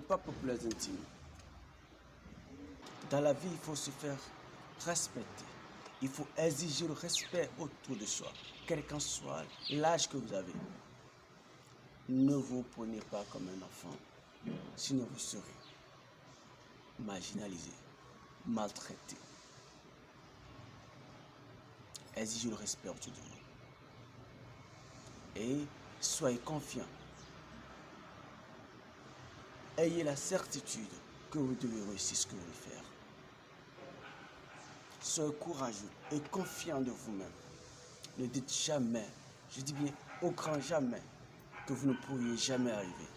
pas populaires intimes. Dans la vie, il faut se faire respecter. Il faut exiger le respect autour de soi, quel qu'en soit l'âge que vous avez. Ne vous prenez pas comme un enfant, sinon vous serez marginalisé, maltraité. Exigez le respect autour de vous. Et soyez confiants. Ayez la certitude que vous devez réussir ce que vous voulez faire. Soyez courageux et confiant de vous-même. Ne dites jamais, je dis bien au grand jamais, que vous ne pourriez jamais arriver.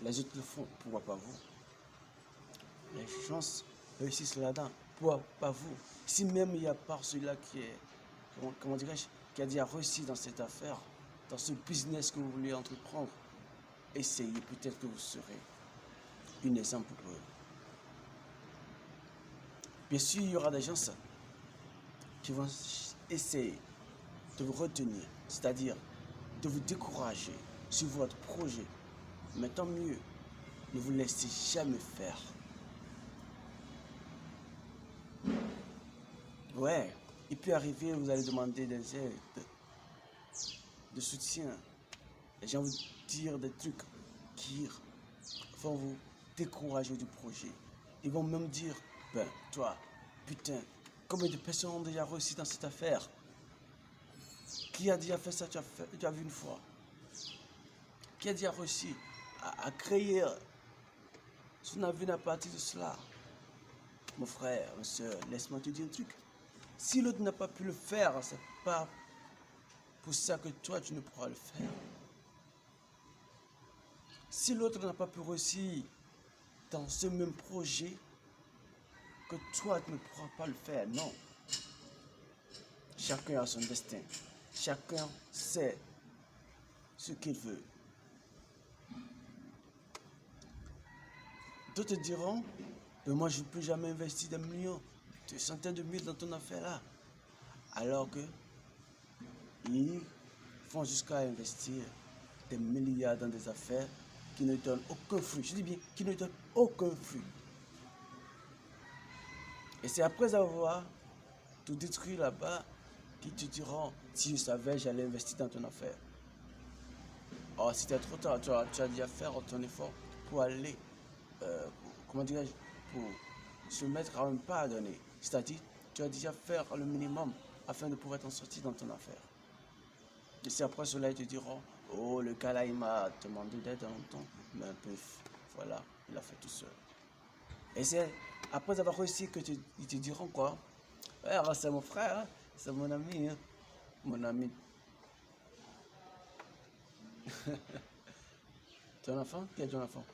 Les autres le font, pourquoi pas vous? Les chances réussissent là-dedans, pourquoi pas vous? Si même il n'y a pas celui-là qui est, comment dirais-je, qui a déjà réussi dans cette affaire, dans ce business que vous voulez entreprendre, essayez, peut-être que vous serez un exemple pour eux. Bien sûr, il y aura des gens qui vont essayer de vous retenir, c'est-à-dire de vous décourager sur votre projet. Mais tant mieux, ne vous laissez jamais faire. Ouais, il peut arriver, vous allez demander des aides, de soutien. Les gens vous dire des trucs qui vont vous décourager du projet. Ils vont même dire, ben toi, putain, combien de personnes ont déjà réussi dans cette affaire? Qui a déjà fait ça, tu as vu une fois? Qui a déjà réussi à créer son avenir à partir de cela? Mon frère, ma soeur, laisse-moi te dire un truc. Si l'autre n'a pas pu le faire, c'est pas pour ça que toi, tu ne pourras le faire. Si l'autre n'a pas pu réussir dans ce même projet, que toi, tu ne pourras pas le faire, non. Chacun a son destin. Chacun sait ce qu'il veut. D'autres diront, mais moi, je ne peux jamais investir des millions, des centaines de milliers dans ton affaire là. Alors que ils font jusqu'à investir des milliards dans des affaires qui ne donnent aucun fruit. Je dis bien, qui ne donnent aucun fruit. Et c'est après avoir tout détruit là-bas qu'ils te diront, si je savais, j'allais investir dans ton affaire. Or, si c'était trop tard, tu as déjà fait ton effort pour aller, comment dirais-je, pour se mettre à un pas à donner. C'est-à-dire, tu as déjà fait le minimum afin de pouvoir t'en sortir dans ton affaire. Et c'est après cela, ils te diront, oh, le gars là, il m'a demandé d'aide en temps, mais un peu, voilà, il a fait tout seul. Et c'est après avoir réussi que ils te diront quoi? Ouais, c'est mon frère, hein? C'est mon ami, hein? Mon ami. Ton enfant? Qui est ton enfant?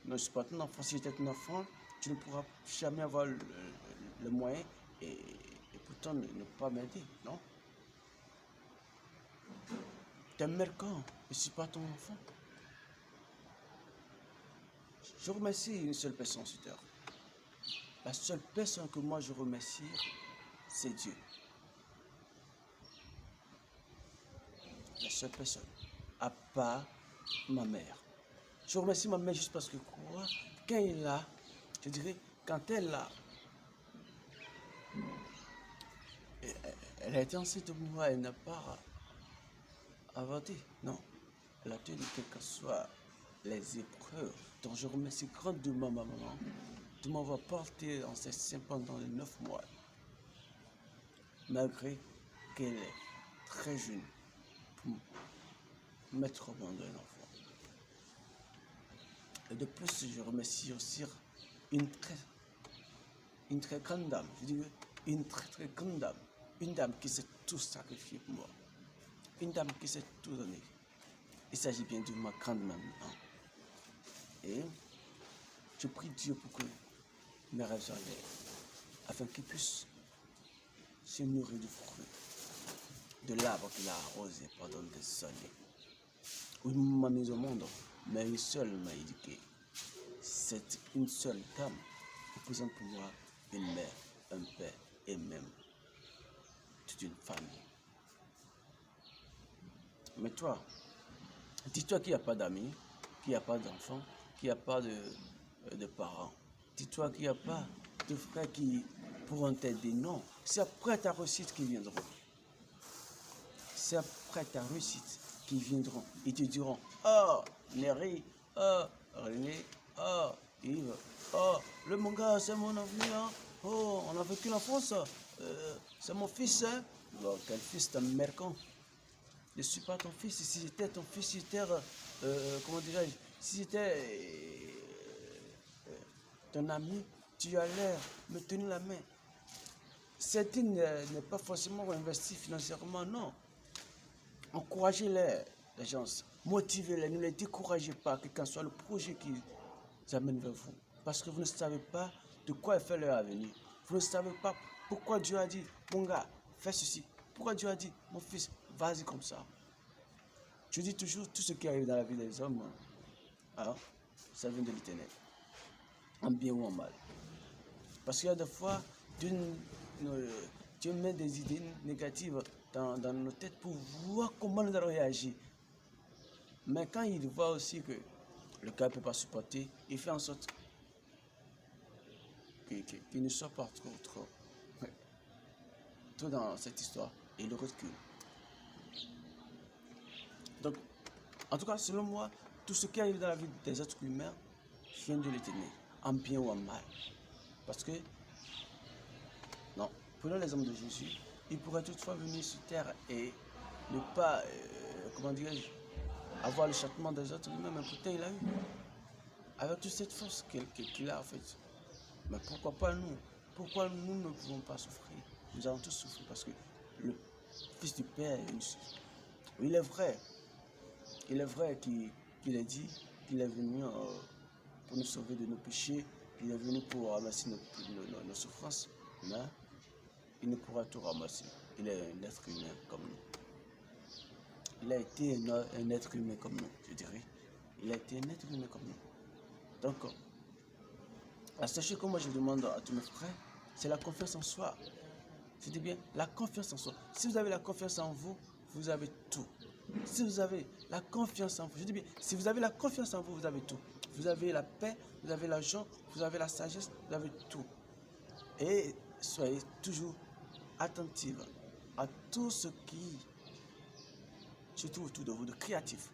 Non, je ne suis pas ton enfant. Si j'étais ton enfant, tu ne pourras jamais avoir le moyen et pourtant ne pas m'aider, non? T'es quand? Je ne suis pas ton enfant. Je remercie une seule personne sur terre. La seule personne que moi je remercie, c'est Dieu. La seule personne. À part ma mère. Je remercie ma mère juste parce que quoi? Quand elle est là, je dirais, quand elle est là, elle a été enceinte de moi, elle n'a pas avorté, non. Elle a tenu quelles que soient les épreuves. Donc je remercie grandement ma maman de m'avoir porté dans ses seins pendant les 9 mois. Malgré qu'elle est très jeune pour mettre au monde un enfant. Et de plus, je remercie aussi une très grande dame, je dirais une très grande dame, une dame qui s'est tout sacrifié pour moi, une dame qui s'est tout donné. Il s'agit bien de ma grande maman. Et je prie Dieu pour que mes rêves soient réels, afin qu'il puisse se nourrir du fruit de l'arbre qu'il a arrosé pendant des années. Oui, m'a mis au monde, mais une seule m'a éduqué. C'est une seule dame qui représente pour moi une mère, un père et même toute une famille. Mais toi, dis-toi qu'il n'y a pas d'amis, qu'il n'y a pas d'enfants, qu'il n'y a pas de parents. Dis-toi qu'il n'y a pas de frères qui pourront t'aider. Non, c'est après ta réussite qu'ils viendront. C'est après ta réussite qu'ils viendront. Ils te diront, oh, Néry, oh, René, oh, Yves, oh, le manga, c'est mon avenir. Oh, on a vécu l'enfance. C'est mon fils. Hein? Bon, quel fils, t'es un mercant. Je ne suis pas ton fils. Si j'étais ton fils, si j'étais, comment dirais-je, si j'étais ton ami, tu allais me tenir la main. Certains n'est pas forcément investi financièrement, non. Encouragez les gens, motivez-les, ne les découragez pas, quel que soit le projet qu'ils amènent vers vous. Parce que vous ne savez pas de quoi est fait leur avenir. Vous ne savez pas pourquoi Dieu a dit, mon gars, fais ceci. Pourquoi Dieu a dit, mon fils, vas-y comme ça. Je dis toujours, tout ce qui arrive dans la vie des hommes, hein, ça vient de l'Éternel, en bien ou en mal. Parce qu'il y a des fois, Dieu met des idées négatives dans nos têtes pour voir comment nous allons réagir. Mais quand il voit aussi que le cœur ne peut pas supporter, il fait en sorte qu'il ne soit pas trop dans cette histoire et le recule. Donc, en tout cas, selon moi, tout ce qui arrive dans la vie des êtres humains vient de l'Éternel, en bien ou en mal. Parce que, non, prenons l'exemple de Jésus, il pourrait toutefois venir sur terre et ne pas, comment dirais-je, avoir le châtiment des autres humains, mais pourtant il a eu. Avec toute cette force qu'il a en fait. Mais pourquoi pas nous? Pourquoi nous ne pouvons pas souffrir? Nous allons tous souffrir parce que le Fils du Père, il est vrai qu'il a dit qu'il est venu pour nous sauver de nos péchés, qu'il est venu pour ramasser nos souffrances, mais il ne pourra tout ramasser. Il est un être humain comme nous. Il a été un être humain comme nous, je dirais. Il a été un être humain comme nous. Donc, sachez que moi je demande à tous mes frères, c'est la confiance en soi. Je dis bien, la confiance en soi. Si vous avez la confiance en vous, vous avez tout. Si vous avez la confiance en vous, je dis bien, si vous avez la confiance en vous, vous avez tout. Vous avez la paix, vous avez l'argent, vous avez la sagesse, vous avez tout. Et soyez toujours attentifs à tout ce qui se trouve autour de vous, de créatif.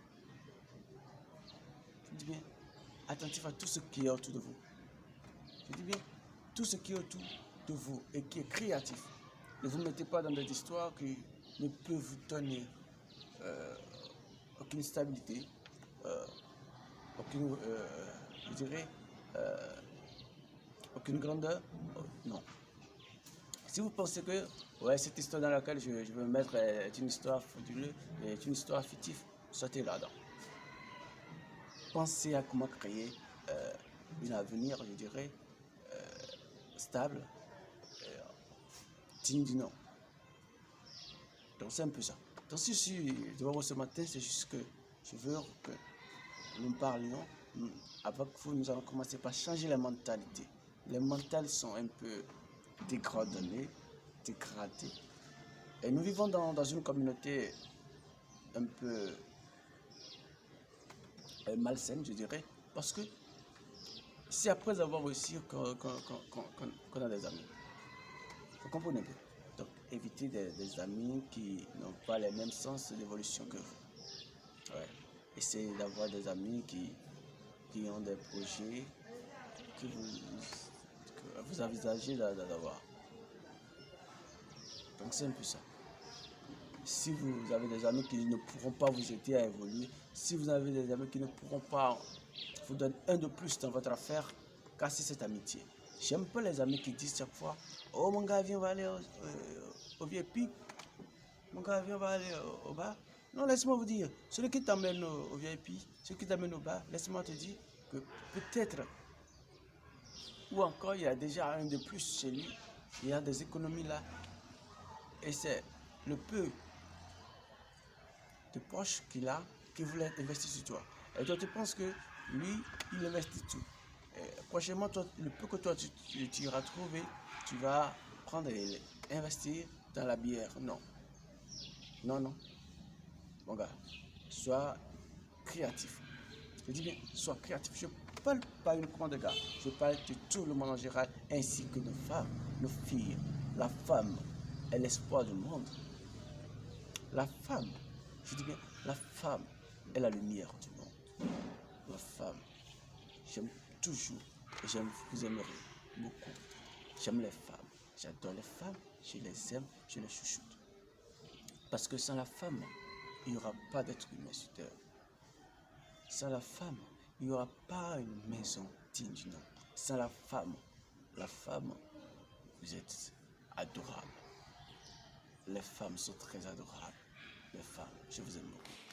Je dis bien, attentif à tout ce qui est autour de vous. Je dis bien, tout ce qui est autour de vous et qui est créatif. Ne vous mettez pas dans des histoires qui ne peuvent vous donner aucune stabilité, aucune, je dirais, aucune grandeur. Non. Si vous pensez que ouais, cette histoire dans laquelle je vais me mettre est une histoire frauduleuse, est une histoire fictive, sortez là-dedans. Pensez à comment créer un avenir, je dirais, stable, digne du nom. Donc c'est un peu ça. Donc si je suis devant vous ce matin, c'est juste que je veux que nous parlions. Avec vous, nous allons commencer par changer les mentalités. Les mentales sont un peu dégradées. Et nous vivons dans une communauté un peu malsaine, je dirais, parce que c'est après avoir réussi qu'on a des amis. Vous comprenez bien? Donc, évitez des amis qui n'ont pas les mêmes sens d'évolution que vous. Ouais. Essayez d'avoir des amis qui ont des projets que vous envisagez d'avoir. Donc, c'est un peu ça. Si vous avez des amis qui ne pourront pas vous aider à évoluer, si vous avez des amis qui ne pourront pas vous donner un de plus dans votre affaire, cassez cette amitié. J'aime pas les amis qui disent chaque fois, oh mon gars, viens, on va aller au VIP. Mon gars, viens, on va aller au bar. Non, laisse-moi vous dire, celui qui t'amène au VIP, celui qui t'amène au bar, laisse-moi te dire que peut-être, ou encore il y a déjà un de plus chez lui, il y a des économies là, et c'est le peu de poches qu'il a qui voulait investir sur toi. Et toi, tu penses que lui, il investit tout. Et prochainement, toi, le peu que toi tu iras trouver, tu vas prendre et investir dans la bière. Non. Non, non. Mon gars, sois créatif. Je dis bien, sois créatif. parle pas uniquement des gars, je parle de tout le monde en général, ainsi que nos femmes, nos filles. La femme est l'espoir du monde. La femme, je dis bien, la femme est la lumière du monde. La femme, j'aime toujours, et vous aimerez beaucoup. J'aime les femmes, j'adore les femmes, je les aime, je les chouchoute. Parce que sans la femme, il n'y aura pas d'être humain sur terre. Sans la femme, il n'y aura pas une maison digne du nom. Sans la femme, vous êtes adorable. Les femmes sont très adorables. Les femmes, je vous aime beaucoup.